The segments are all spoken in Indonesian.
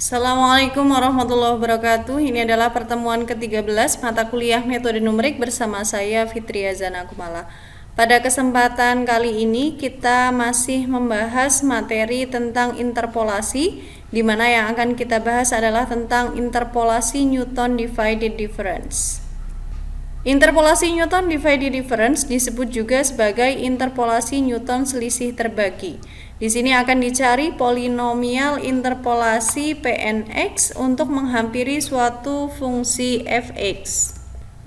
Assalamualaikum warahmatullahi wabarakatuh. Ini adalah pertemuan ke-13 mata kuliah metode numerik bersama saya Fitria Zana Kumala. Pada kesempatan kali ini kita masih membahas materi tentang interpolasi, di mana yang akan kita bahas adalah tentang interpolasi Newton divided difference. Interpolasi Newton divided difference disebut juga sebagai interpolasi Newton selisih terbagi. Di sini akan dicari polinomial interpolasi Pnx untuk menghampiri suatu fungsi fx.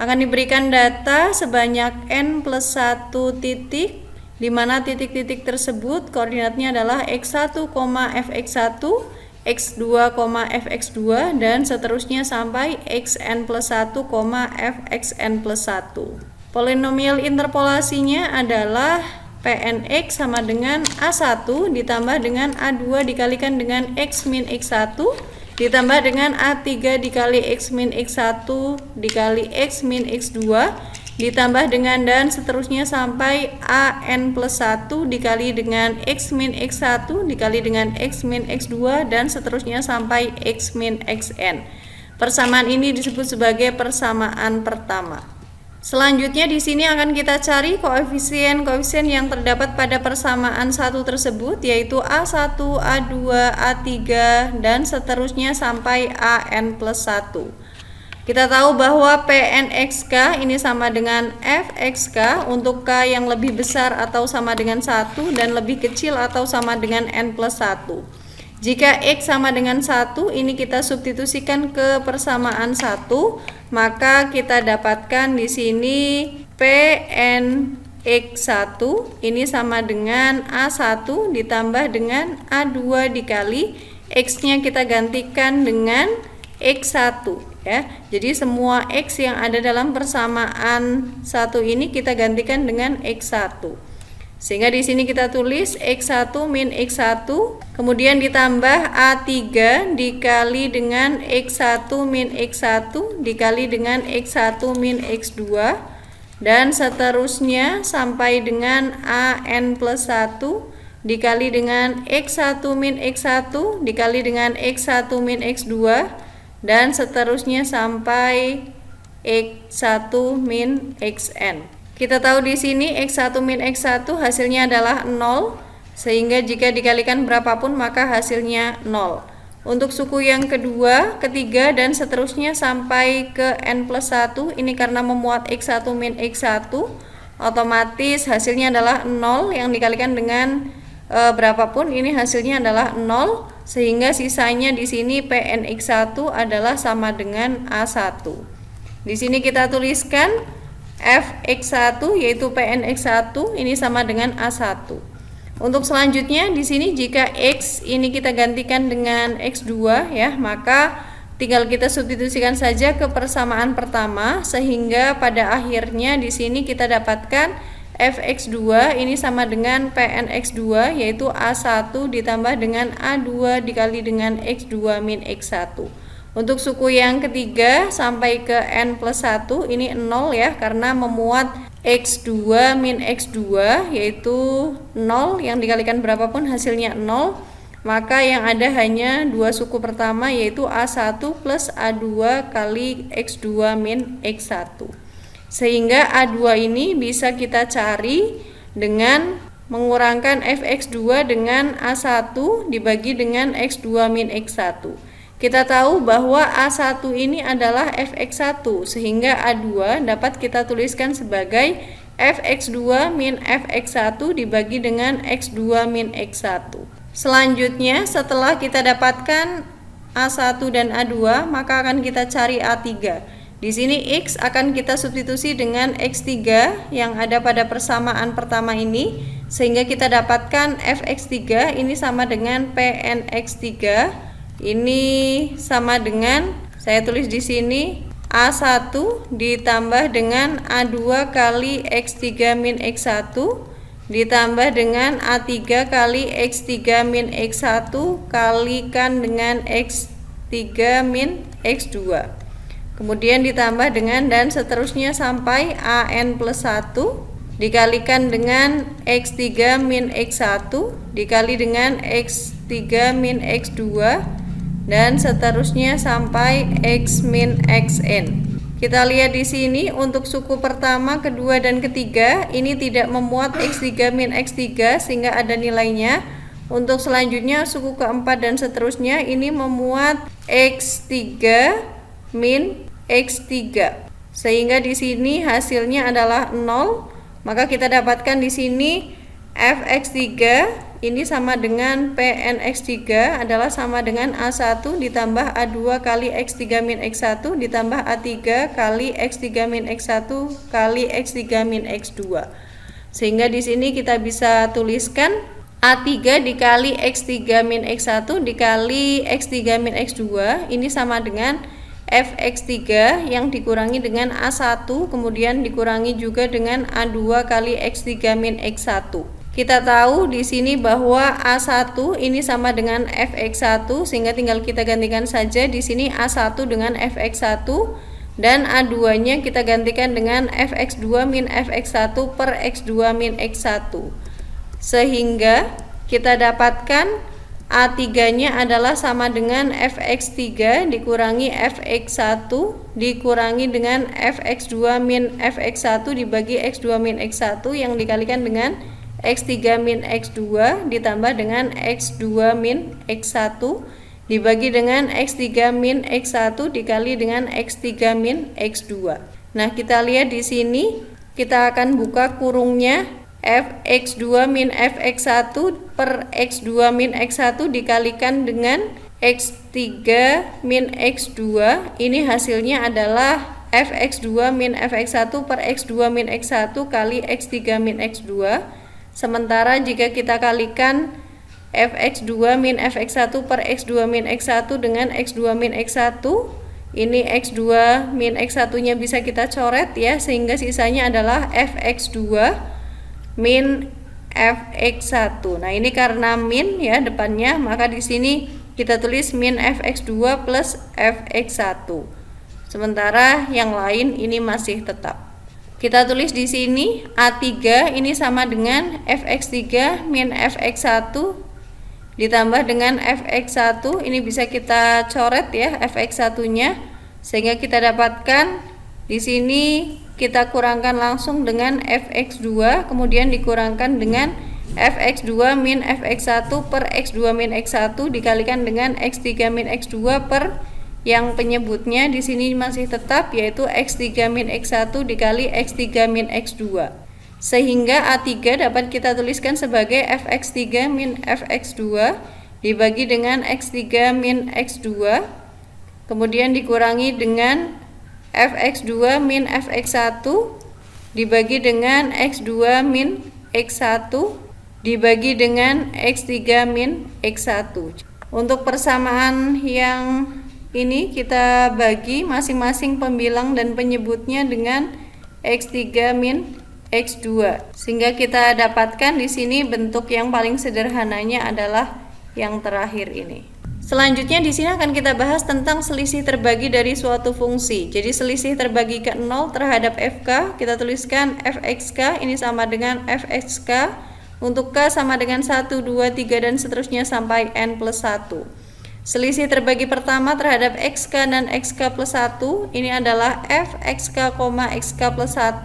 Akan diberikan data sebanyak n plus 1 titik, di mana titik-titik tersebut koordinatnya adalah x1, fx1, x2, fx2, dan seterusnya sampai xn plus 1, fxn plus 1. Polinomial interpolasinya adalah Pnx sama dengan A1 ditambah dengan A2 dikalikan dengan X min X1 ditambah dengan A3 dikali X min X1 dikali X min X2 ditambah dengan dan seterusnya sampai AN plus 1 dikali dengan X min X1 dikali dengan X min X2 dan seterusnya sampai X min Xn. Persamaan ini disebut sebagai persamaan pertama. Selanjutnya di sini akan kita cari koefisien-koefisien yang terdapat pada persamaan satu tersebut, yaitu A1, A2, A3, dan seterusnya sampai AN plus 1. Kita tahu bahwa Pnxk ini sama dengan Fxk untuk K yang lebih besar atau sama dengan 1 dan lebih kecil atau sama dengan N plus 1. Jika X sama dengan 1, ini kita substitusikan ke persamaan 1, maka kita dapatkan di sini Pnx1 ini sama dengan A1 ditambah dengan A2 dikali X-nya kita gantikan dengan X1 ya. Jadi semua X yang ada dalam persamaan 1 ini kita gantikan dengan X1. Sehingga di sini kita tulis X1 min X1, kemudian ditambah A3 dikali dengan X1 min X1 dikali dengan X1 min X2 dan seterusnya sampai dengan AN plus 1 dikali dengan X1 min X1 dikali dengan X1 min X2 dan seterusnya sampai X1 min Xn. Kita tahu di sini X1 min X1 hasilnya adalah 0, sehingga jika dikalikan berapapun maka hasilnya 0. Untuk suku yang kedua, ketiga, dan seterusnya sampai ke N plus 1, ini karena memuat X1 min X1, otomatis hasilnya adalah 0 yang dikalikan dengan berapapun, ini hasilnya adalah 0, sehingga sisanya di sini Pnx1 adalah sama dengan A1. Di sini kita tuliskan Fx1 yaitu Pnx1 ini sama dengan A1. Untuk selanjutnya di sini jika X ini kita gantikan dengan X2 ya, maka tinggal kita substitusikan saja ke persamaan pertama sehingga pada akhirnya di sini kita dapatkan Fx2 ini sama dengan Pnx2 yaitu A1 ditambah dengan A2 dikali dengan X2 min X1. Untuk suku yang ketiga sampai ke N plus 1 ini 0 ya, karena memuat X2 min X2 yaitu 0 yang dikalikan berapapun hasilnya 0, maka yang ada hanya dua suku pertama yaitu A1 plus A2 kali X2 min X1. Sehingga A2 ini bisa kita cari dengan mengurangkan Fx2 dengan A1 dibagi dengan X2 min X1. Kita tahu bahwa A1 ini adalah Fx1, sehingga A2 dapat kita tuliskan sebagai Fx2 min Fx1 dibagi dengan X2 min X1. Selanjutnya setelah kita dapatkan A1 dan A2, maka akan kita cari A3. Di sini X akan kita substitusi dengan X3 yang ada pada persamaan pertama ini, sehingga kita dapatkan Fx3 ini sama dengan Pnx3. Ini sama dengan, saya tulis di sini A1 ditambah dengan A2 kali X3 min X1 ditambah dengan A3 kali X3 min X1 kalikan dengan X3 min X2. Kemudian ditambah dengan dan seterusnya sampai AN plus 1 dikalikan dengan X3 min X1 dikali dengan X3 min X2 dan seterusnya sampai X min XN. Kita lihat di sini untuk suku pertama, kedua, dan ketiga ini tidak memuat X3 min X3 sehingga ada nilainya. Untuk selanjutnya suku keempat dan seterusnya ini memuat X3 min X3 sehingga di sini hasilnya adalah 0. Maka kita dapatkan di sini Fx3 ini sama dengan Pnx3 adalah sama dengan A1 ditambah A2 kali X3 min X1 ditambah A3 kali X3 min X1 kali X3 min X2. Sehingga di sini kita bisa tuliskan A3 dikali X3 min X1 dikali X3 min X2 ini sama dengan Fx3 yang dikurangi dengan A1 kemudian dikurangi juga dengan A2 kali X3 min X1. Kita tahu di sini bahwa A1 ini sama dengan Fx1 sehingga tinggal kita gantikan saja di sini A1 dengan Fx1 dan A2-nya kita gantikan dengan Fx2 min Fx1 per X2 min X1. Sehingga kita dapatkan A3-nya adalah sama dengan Fx3 dikurangi Fx1 dikurangi dengan Fx2 min Fx1 dibagi X2 min X1 yang dikalikan dengan X3 min X2 ditambah dengan X2 min X1 dibagi dengan X3 min X1 dikali dengan X3 min X2. Nah, kita lihat di sini kita akan buka kurungnya Fx2 min Fx1 per X2 min X1 dikalikan dengan X3 min X2 ini hasilnya adalah Fx2 min Fx1 per X2 min X1 kali X3 min X2. Sementara jika kita kalikan Fx2 min Fx1 per X2 min X1 dengan X2 min X1 ini X2 min X1 nya bisa kita coret ya sehingga sisanya adalah Fx2 min Fx1. Nah, ini karena min ya depannya, maka di sini kita tulis min Fx2 plus Fx1. Sementara yang lain ini masih tetap. Kita tulis di sini A3 ini sama dengan Fx3 min Fx1 ditambah dengan Fx1 ini bisa kita coret ya Fx1-nya sehingga kita dapatkan di sini kita kurangkan langsung dengan Fx2 kemudian dikurangkan dengan Fx2 min Fx1 per X2 min X1 dikalikan dengan X3 min X2 per yang penyebutnya di sini masih tetap yaitu X3 min X1 dikali X3 min X2. Sehingga A3 dapat kita tuliskan sebagai Fx3 min Fx2 dibagi dengan X3 min X2 kemudian dikurangi dengan Fx2 min Fx1 dibagi dengan X2 min X1 dibagi dengan X3 min X1. Untuk persamaan yang ini kita bagi masing-masing pembilang dan penyebutnya dengan X3 min X2 sehingga kita dapatkan di sini bentuk yang paling sederhananya adalah yang terakhir ini. Selanjutnya di sini akan kita bahas tentang selisih terbagi dari suatu fungsi. Jadi selisih terbagi ke 0 terhadap Fk kita tuliskan Fxk ini sama dengan Fxk untuk K sama dengan 1, 2, 3 dan seterusnya sampai N plus 1. Selisih terbagi pertama terhadap Xk dan Xk plus 1 ini adalah Fxk, Xk plus 1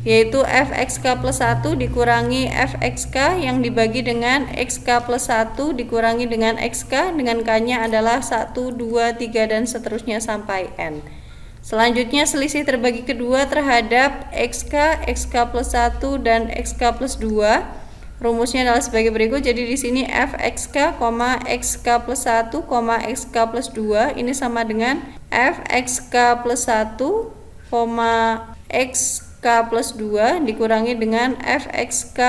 yaitu Fxk plus 1 dikurangi Fxk yang dibagi dengan Xk plus 1 dikurangi dengan Xk dengan K-nya adalah 1, 2, 3 dan seterusnya sampai N. Selanjutnya selisih terbagi kedua terhadap Xk, Xk plus 1 dan Xk plus 2 rumusnya adalah sebagai berikut. Jadi di sini Fxk, Xk plus 1, Xk plus 2 ini sama dengan Fxk plus 1, Xk plus 2 dikurangi dengan Fxk,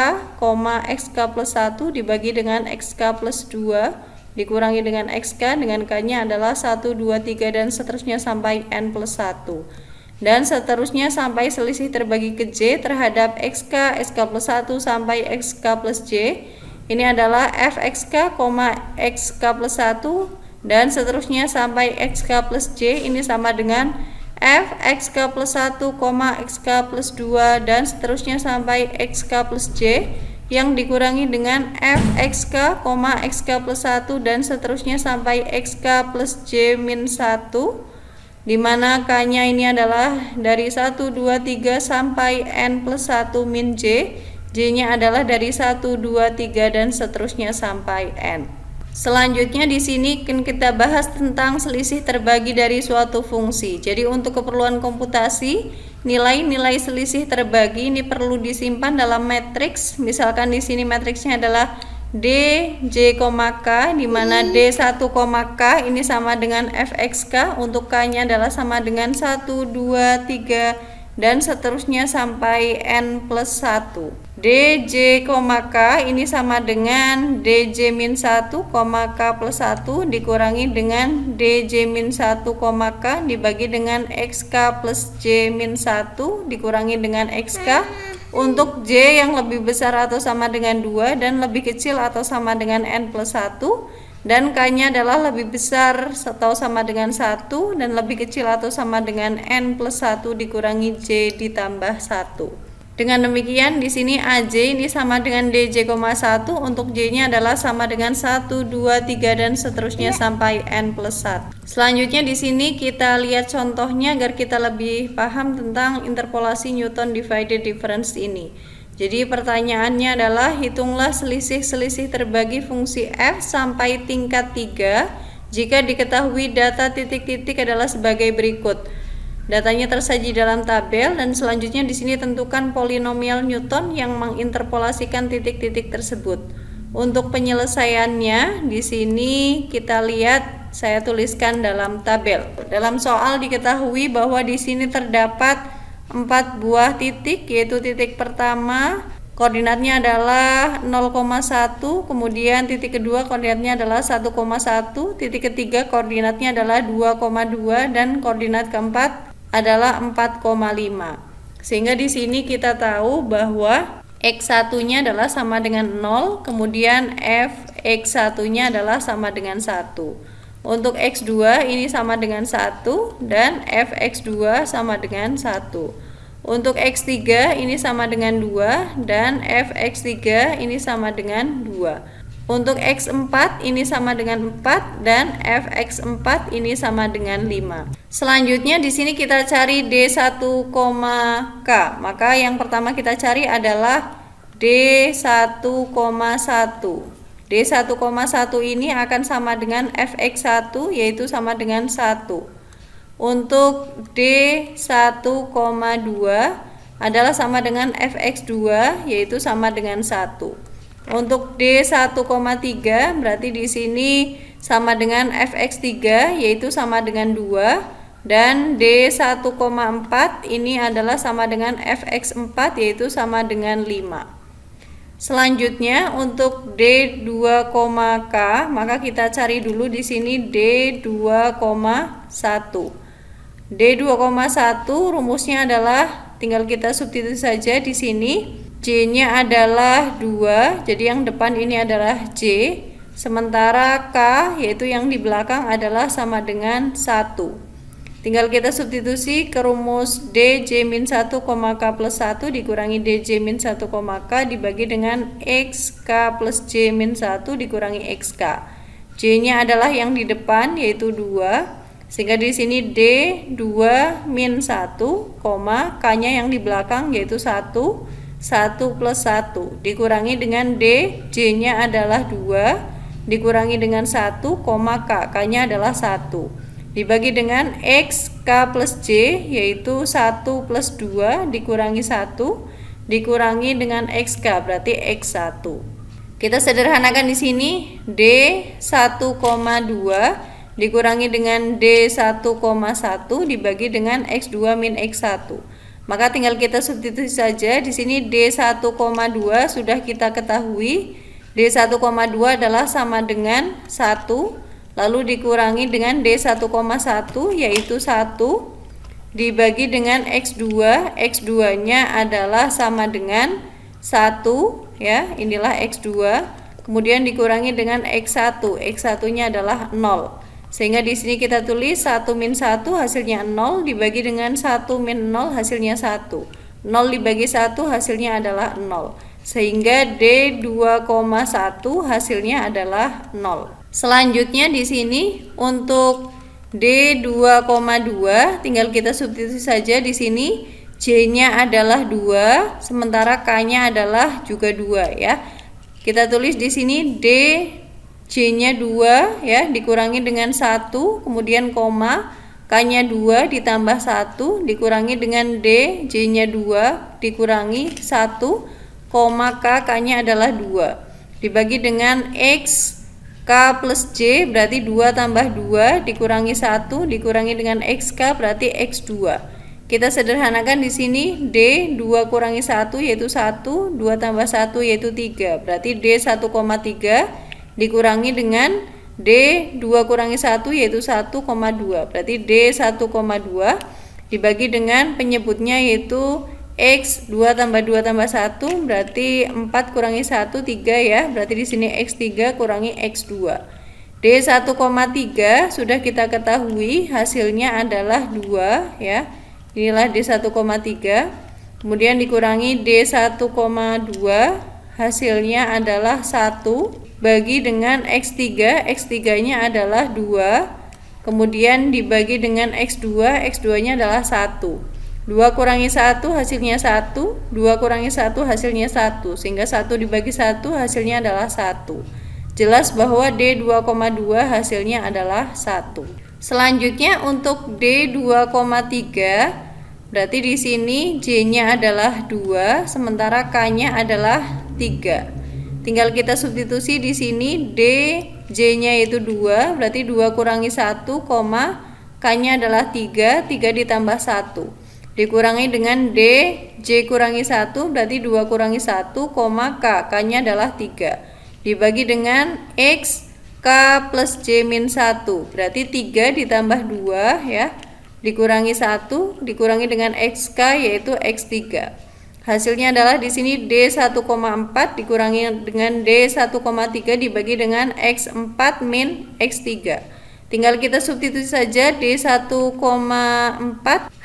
Xk plus 1 dibagi dengan Xk plus 2 dikurangi dengan Xk dengan K-nya adalah 1, 2, 3 dan seterusnya sampai N plus 1. Dan seterusnya sampai selisih terbagi ke J terhadap Xk, Xk plus 1 sampai Xk plus J ini adalah Fxk, Xk plus 1 dan seterusnya sampai Xk plus J ini sama dengan Fxk plus 1, Xk plus 2 dan seterusnya sampai Xk plus J yang dikurangi dengan fxk, xk plus 1 dan seterusnya sampai xk plus j min 1, dimana k-nya ini adalah dari 1, 2, 3 sampai n plus 1 min j, j-nya adalah dari 1, 2, 3 dan seterusnya sampai n. Selanjutnya di sini kita bahas tentang selisih terbagi dari suatu fungsi. Jadi untuk keperluan komputasi, nilai-nilai selisih terbagi ini perlu disimpan dalam matriks. Misalkan di sini matriksnya adalah D, J, K, di mana D1, K ini sama dengan fxk, untuk K-nya adalah sama dengan 1, 2, 3 dan seterusnya sampai n plus 1. DJ, K ini sama dengan DJ min 1, K plus 1 dikurangi dengan DJ min 1, K dibagi dengan XK plus J min 1 dikurangi dengan XK. Untuk J yang lebih besar atau sama dengan 2 dan lebih kecil atau sama dengan n plus 1, dan K-nya adalah lebih besar atau sama dengan 1 dan lebih kecil atau sama dengan n plus 1 dikurangi J ditambah 1. Dengan demikian di sini AJ ini sama dengan DJ, 1, untuk J-nya adalah sama dengan 1, 2, 3 dan seterusnya sampai n plus 1. Selanjutnya di sini kita lihat contohnya agar kita lebih paham tentang interpolasi Newton divided difference ini. Jadi pertanyaannya adalah hitunglah selisih terbagi fungsi f sampai tingkat 3 jika diketahui data titik-titik adalah sebagai berikut. Datanya tersaji dalam tabel dan selanjutnya di sini tentukan polinomial Newton yang menginterpolasikan titik-titik tersebut. Untuk penyelesaiannya di sini kita lihat saya tuliskan dalam tabel. Dalam soal diketahui bahwa di sini terdapat 4 buah titik, yaitu titik pertama koordinatnya adalah 0,1, kemudian titik kedua koordinatnya adalah 1,1, titik ketiga koordinatnya adalah 2,2 dan koordinat keempat adalah 4,5. Sehingga di sini kita tahu bahwa x1-nya adalah sama dengan 0, kemudian fx1-nya adalah sama dengan 1. Untuk x2 ini sama dengan 1 dan fx2 sama dengan 1. Untuk x3 ini sama dengan 2 dan fx3 ini sama dengan 2. Untuk x4 ini sama dengan 4 dan fx4 ini sama dengan 5. Selanjutnya di sini kita cari D1, K. Maka yang pertama kita cari adalah D1,1. D1,1 ini akan sama dengan fx1 yaitu sama dengan 1. Untuk D1,2 adalah sama dengan fx2 yaitu sama dengan 1. Untuk D1,3 berarti di sini sama dengan fx3 yaitu sama dengan 2 dan D1,4 ini adalah sama dengan fx4 yaitu sama dengan 5. Selanjutnya untuk D2,K maka kita cari dulu di sini D2,1. D2,1 rumusnya adalah tinggal kita substitusi saja di sini. J-nya adalah 2, jadi yang depan ini adalah J, sementara K yaitu yang di belakang adalah sama dengan 1. Tinggal kita substitusi ke rumus DJ min 1, K plus 1 dikurangi DJ min 1, K dibagi dengan XK plus J min 1 dikurangi XK. J-nya adalah yang di depan yaitu 2, sehingga di sini D2 min 1, K-nya yang di belakang yaitu 1 plus 1 dikurangi dengan D, J-nya adalah 2 dikurangi dengan 1, K, K-nya adalah 1 dibagi dengan X, K plus J yaitu 1 plus 2 dikurangi 1 dikurangi dengan XK berarti X1. Kita sederhanakan di sini D1,2 dikurangi dengan D1,1 dibagi dengan X2 min X1. Maka tinggal kita substitusi saja. Di sini D1,2 sudah kita ketahui. D1,2 adalah sama dengan 1, lalu dikurangi dengan D1,1 yaitu 1 dibagi dengan X2. X2-nya adalah sama dengan 1 ya. Inilah X2. Kemudian dikurangi dengan X1. X1-nya adalah 0. Sehingga di sini kita tulis 1 min 1 hasilnya 0 dibagi dengan 1 min 0 hasilnya 1. 0 dibagi 1 hasilnya adalah 0. sehingga D 2,1 hasilnya adalah 0. Selanjutnya di sini untuk D 2,2 tinggal kita substitusi saja di sini. J-nya adalah 2, sementara K-nya adalah juga 2 ya. Kita tulis di sini D J-nya 2 ya, dikurangi dengan 1, kemudian koma, K-nya 2 ditambah 1 dikurangi dengan D, J-nya 2 dikurangi 1, koma K, K-nya adalah 2. Dibagi dengan X K plus J berarti 2 tambah 2 dikurangi 1 dikurangi dengan XK berarti X2. Kita sederhanakan di sini D 2 kurangi 1 yaitu 1, 2 tambah 1 yaitu 3. Berarti D 1,3 dikurangi dengan D 2 kurangi 1 yaitu 1,2. Berarti D 1,2 dibagi dengan penyebutnya yaitu X 2 tambah 2 tambah 1 berarti 4 kurangi 1 3 ya. Berarti di sini X3 kurangi X2. D 1,3 sudah kita ketahui hasilnya adalah 2 ya. Inilah D 1,3, kemudian dikurangi D 1,2 hasilnya adalah 1 bagi dengan X3, X3 nya adalah 2, kemudian dibagi dengan X2, X2 nya adalah 1. 2 kurangi 1 hasilnya 1, 2 kurangi 1 hasilnya 1, sehingga 1 dibagi 1 hasilnya adalah 1. Jelas bahwa D 2,2 hasilnya adalah 1. Selanjutnya untuk D 2,3 berarti di sini J-nya adalah 2, sementara K-nya adalah 3. Tinggal kita substitusi di sini D, J-nya itu 2, berarti 2 kurangi 1, K-nya adalah 3, 3 ditambah 1. Dikurangi dengan D, J kurangi 1, berarti 2 kurangi 1, K, K-nya adalah 3. Dibagi dengan X, K plus J min 1, berarti 3 ditambah 2 ya. Dikurangi 1 dikurangi dengan XK yaitu X3. Hasilnya adalah di sini D 1,4 dikurangi dengan D 1,3 dibagi dengan X4 min X3. Tinggal kita substitusi saja D 1,4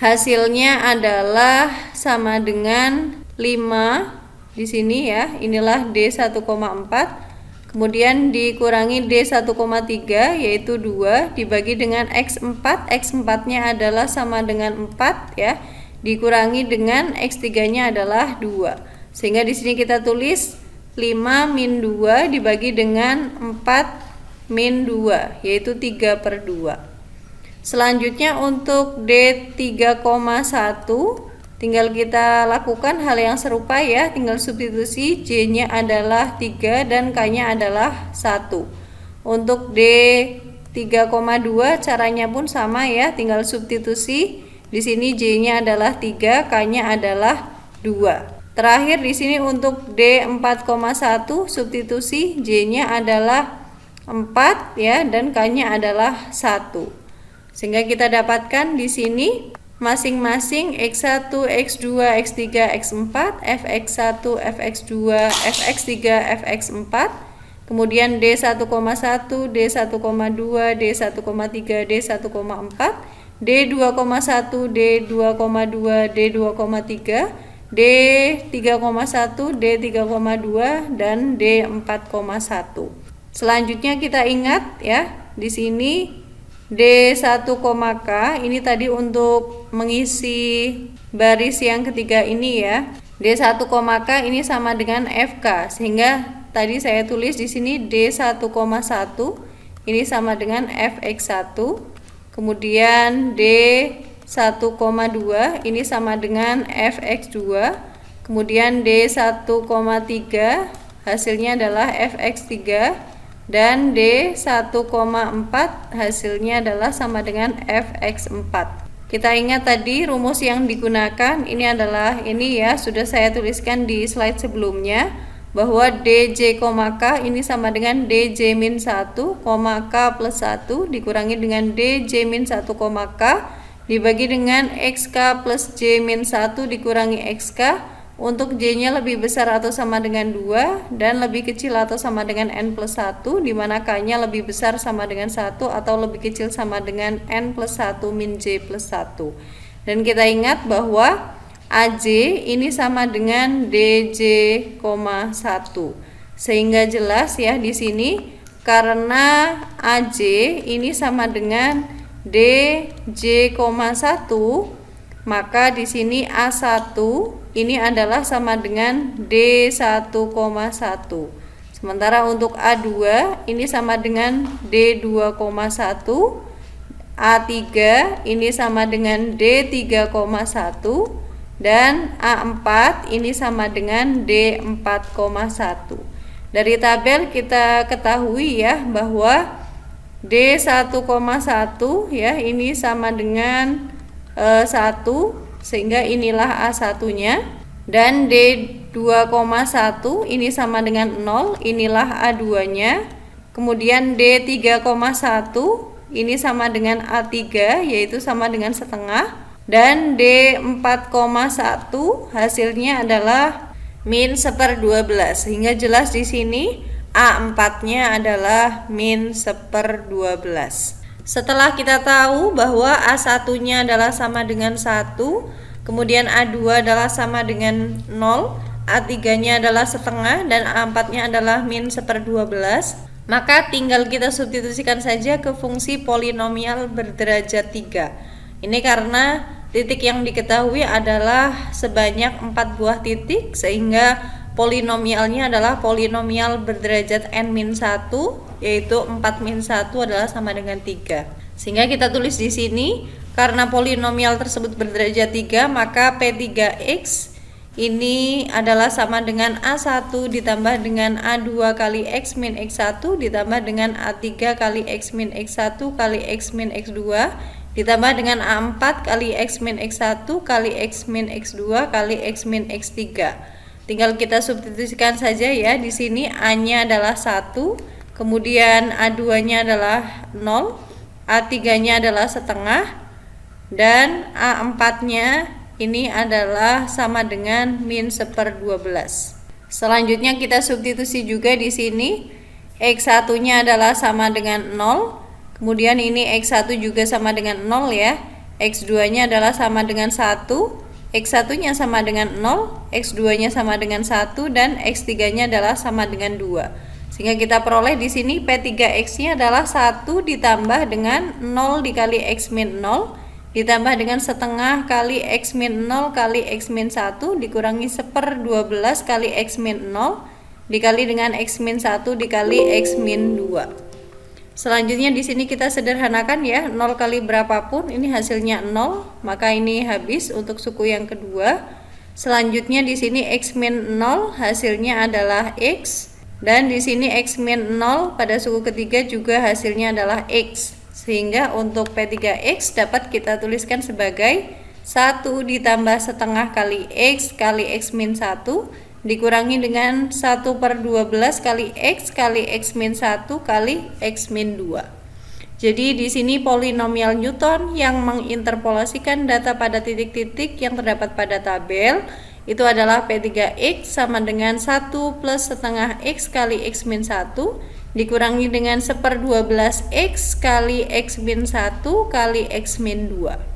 hasilnya adalah sama dengan 5 di sini ya. Inilah D 1,4. Kemudian dikurangi D 1,3 yaitu 2 dibagi dengan X4, X4 nya adalah sama dengan 4 ya, dikurangi dengan X3 nya adalah 2, sehingga di sini kita tulis 5 min 2 dibagi dengan 4 min 2 yaitu 3/2. Selanjutnya untuk D 3,1 tinggal kita lakukan hal yang serupa ya, tinggal substitusi, J-nya adalah 3 dan K-nya adalah 1. Untuk D 3,2 caranya pun sama ya, tinggal substitusi. Di sini J-nya adalah 3, K-nya adalah 2. Terakhir di sini untuk D 4,1 substitusi, J-nya adalah 4 ya dan K-nya adalah 1. Sehingga kita dapatkan di sini masing-masing X1, X2, X3, X4, Fx1, Fx2, Fx3, Fx4, kemudian D1,1, D1,2, D1,3, D1,4, D2,1, D2,2, D2,3, D3,1, D3,2, dan D4,1. Selanjutnya kita ingat ya, di sini D1,K ini tadi untuk mengisi baris yang ketiga ini ya. D1,K ini sama dengan FK, sehingga tadi saya tulis di sini D1,1 ini sama dengan Fx1. Kemudian D1,2 ini sama dengan Fx2. Kemudian D1,3 hasilnya adalah Fx3. Dan D1,4 hasilnya adalah sama dengan Fx4. Kita ingat tadi rumus yang digunakan ini adalah ini ya, sudah saya tuliskan di slide sebelumnya, bahwa DJ, K ini sama dengan DJ min 1, K plus 1 dikurangi dengan DJ min 1, K dibagi dengan XK plus J min 1 dikurangi XK. Untuk J-nya lebih besar atau sama dengan 2 dan lebih kecil atau sama dengan N plus 1, di mana K-nya lebih besar sama dengan 1 atau lebih kecil sama dengan N plus 1 min J plus 1. Dan kita ingat bahwa AJ ini sama dengan DJ, 1. Sehingga jelas ya di sini karena AJ ini sama dengan DJ, 1, maka di sini A1 ini adalah sama dengan D1, 1. Sementara untuk A2 ini sama dengan D2, 1. A3 ini sama dengan D3, 1. Dan A4 ini sama dengan D4, 1. Dari tabel kita ketahui ya bahwa D1, 1 ya ini sama dengan 1, sehingga inilah A1-nya, dan D2, 1 ini sama dengan 0, inilah A2-nya. Kemudian D3, 1 ini sama dengan A3, yaitu sama dengan setengah, dan D4, 1 hasilnya adalah min 1/12, sehingga jelas di sini A4-nya adalah min 1/12. Setelah kita tahu bahwa A1-nya adalah sama dengan 1, kemudian A2 adalah sama dengan 0, A3-nya adalah setengah, dan A4-nya adalah min 1/12, maka tinggal kita substitusikan saja ke fungsi polinomial berderajat 3. Ini karena titik yang diketahui adalah sebanyak 4 buah titik, sehingga polinomialnya adalah polinomial berderajat n-1, yaitu 4-1 adalah sama dengan 3. Sehingga kita tulis di sini, karena polinomial tersebut berderajat 3, maka P3X ini adalah sama dengan A1 ditambah dengan A2 kali X min X1 ditambah dengan A3 kali X min X1 kali X min X2 ditambah dengan A4 kali X min X1 kali X min X2 kali X min X3. Tinggal kita substitusikan saja ya. Di sini A-nya adalah 1, kemudian A2-nya adalah 0, A3-nya adalah setengah, dan A4-nya ini adalah sama dengan min 1/12. Selanjutnya kita substitusi juga di sini. X1-nya adalah sama dengan 0. Kemudian ini X1 juga sama dengan 0 ya. X2-nya adalah sama dengan 1. X1-nya sama dengan 0, X2-nya sama dengan 1, dan X3-nya adalah sama dengan 2. Sehingga kita peroleh di sini P3X-nya adalah 1 ditambah dengan 0 dikali X min 0 ditambah dengan setengah kali X min 0 kali X min 1 dikurangi 1/12 kali X min 0 dikali dengan X min 1 dikali X min 2. Selanjutnya di sini kita sederhanakan ya, 0 kali berapapun ini hasilnya 0, maka ini habis untuk suku yang kedua. Selanjutnya di sini X min 0 hasilnya adalah X, dan di sini X min 0 pada suku ketiga juga hasilnya adalah X. Sehingga untuk P3X dapat kita tuliskan sebagai 1 ditambah setengah kali X min 1 dikurangi dengan 1/12 kali X min 1 kali X min 2. Jadi di sini polinomial Newton yang menginterpolasikan data pada titik-titik yang terdapat pada tabel itu adalah P3X sama dengan 1 plus setengah X kali X min 1 dikurangi dengan 1/12 X kali X min 1 kali X min 2.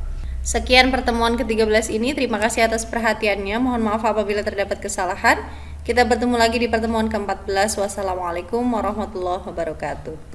Sekian pertemuan ke-13 ini. Terima kasih atas perhatiannya. Mohon maaf apabila terdapat kesalahan. Kita bertemu lagi di pertemuan ke-14. Wassalamualaikum warahmatullahi wabarakatuh.